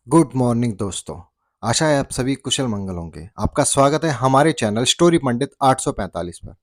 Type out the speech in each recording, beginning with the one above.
Good morning दोस्तों। आशा है आप सभी कुशल मंगल होंगे। आपका स्वागत है हमारे चैनल स्टोरी पंडित 845 पर।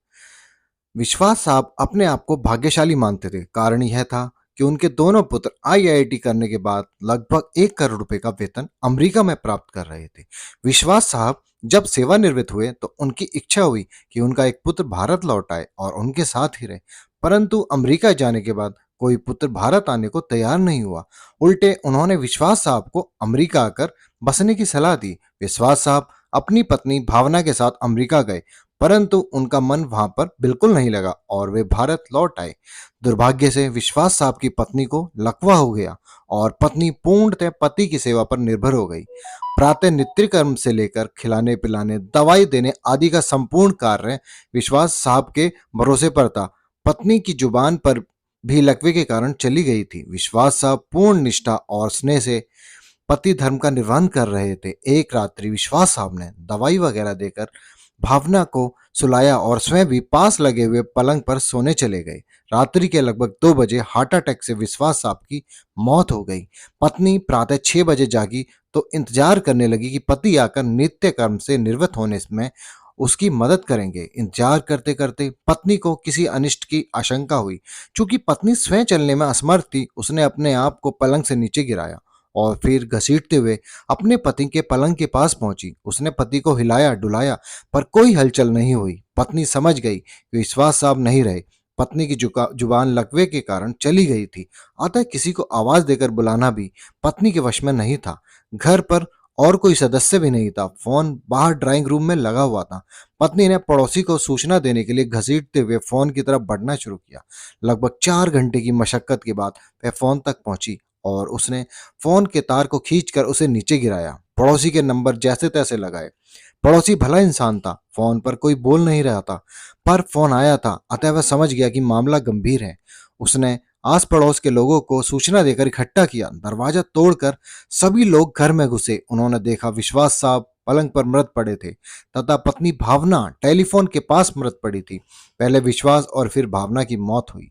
विश्वास साहब अपने आप को भाग्यशाली मानते थे। कारण यह था कि उनके दोनों पुत्र आईआईटी करने के बाद लगभग 1 करोड़ रुपए का वेतन अमेरिका में प्राप्त कर रहे थे। विश्वास साहब जब सेवानिवृत्त हुए तो उनकी इच्छा हुई कि उनका एक पुत्र भारत लौट आए और उनके साथ ही रहे, परंतु अमेरिका जाने के बाद कोई पुत्र भारत आने को तैयार नहीं हुआ। उल्टे उन्होंने विश्वास साहब को अमेरिका आकर बसने की सलाह दी। विश्वास साहब अपनी पत्नी भावना के साथ अमेरिका गए, परंतु उनका मन वहां पर बिल्कुल नहीं लगा और वे भारत लौट आए। दुर्भाग्य से विश्वास साहब की पत्नी को लकवा हो गया और पत्नी पूर्णतः पति की सेवा पर निर्भर हो गई। प्रातः नित्य कर्म से लेकर खिलाने पिलाने दवाई देने आदि का संपूर्ण कार्य विश्वास साहब के भरोसे पर था। पत्नी की जुबान पर भी लकवे के कारण चली गई थी। विश्वास साहब पूर्ण निष्ठा और स्नेह से पति धर्म का निर्वहन कर रहे थे। एक रात्रि विश्वास साहब ने दवाई वगैरह देकर भावना को सुलाया और स्वयं भी पास लगे हुए पलंग पर सोने चले गए। रात्रि के लगभग 2 बजे हार्ट अटैक से विश्वास साहब की मौत हो गई। पत्नी प्रातः 6 बजे जागी तो इंतजार करने लगी कि पति आकर नित्य कर्म से निवृत्त होने में उसकी मदद करेंगे। इंतजार करते करते पत्नी को किसी अनिष्ट की आशंका हुई। चूंकि पत्नी स्वयं चलने में असमर्थ थी, उसने अपने आप को पलंग से नीचे गिराया और फिर घसीटते हुए अपने पति के पलंग के पास पहुंची। उसने पति को हिलाया डुलाया पर कोई हलचल नहीं हुई। पत्नी समझ गई कि विश्वास साहब नहीं रहे। पत्नी की जुबान लकवे के कारण चली गई थी, अतः किसी को आवाज देकर बुलाना भी पत्नी के वश में नहीं था। घर पर और कोई सदस्य भी नहीं था। फोन बाहर ड्राइंग रूम में लगा हुआ था। पत्नी ने पड़ोसी को सूचना देने के लिए घसीटते हुए फोन की तरफ बढ़ना शुरू किया। लगभग 4 घंटे की मशक्कत के बाद वह फोन तक पहुंची और उसने फोन के तार को खींचकर उसे नीचे गिराया। पड़ोसी के नंबर जैसे तैसे लगाए। पड़ोसी भला इंसान था, फोन पर कोई बोल नहीं रहा था, पर फोन आया था, अतः वह समझ गया कि मामला गंभीर है। उसने आस पड़ोस के लोगों को सूचना देकर इकट्ठा किया। दरवाजा तोड़कर सभी लोग घर में घुसे। उन्होंने देखा विश्वास साहब पलंग पर मृत पड़े थे तथा पत्नी भावना टेलीफोन के पास मृत पड़ी थी। पहले विश्वास और फिर भावना की मौत हुई।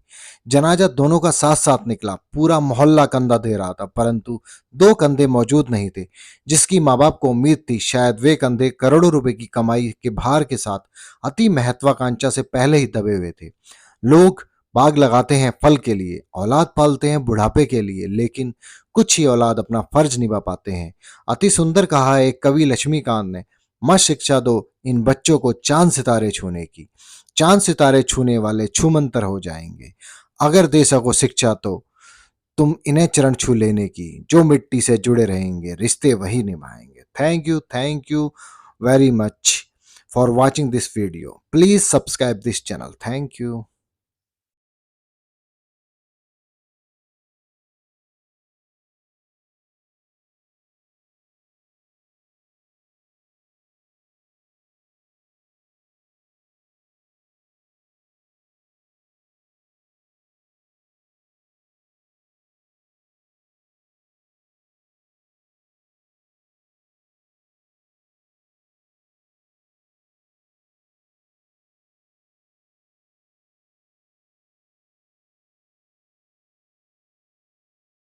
जनाजा दोनों का साथ साथ निकला। पूरा मोहल्ला कंधा दे रहा था, परंतु 2 कंधे मौजूद नहीं थे। जिसकी माँ बाप को उम्मीद थी शायद वे कंधे करोड़ों रुपए की कमाई के भार के साथ अति महत्वाकांक्षा से पहले ही दबे हुए थे। लोग बाग लगाते हैं फल के लिए, औलाद पालते हैं बुढ़ापे के लिए, लेकिन कुछ ही औलाद अपना फर्ज निभा पाते हैं। अति सुंदर कहा है एक कवि लक्ष्मीकांत ने, मत शिक्षा दो इन बच्चों को चांद सितारे छूने की। चांद सितारे छूने वाले छूमंतर हो जाएंगे। अगर दे सको शिक्षा तो तुम इन्हें चरण छू लेने की। जो मिट्टी से जुड़े रहेंगे रिश्ते वही निभाएंगे। Thank you very much for watching this video. Please subscribe this channel. Thank you.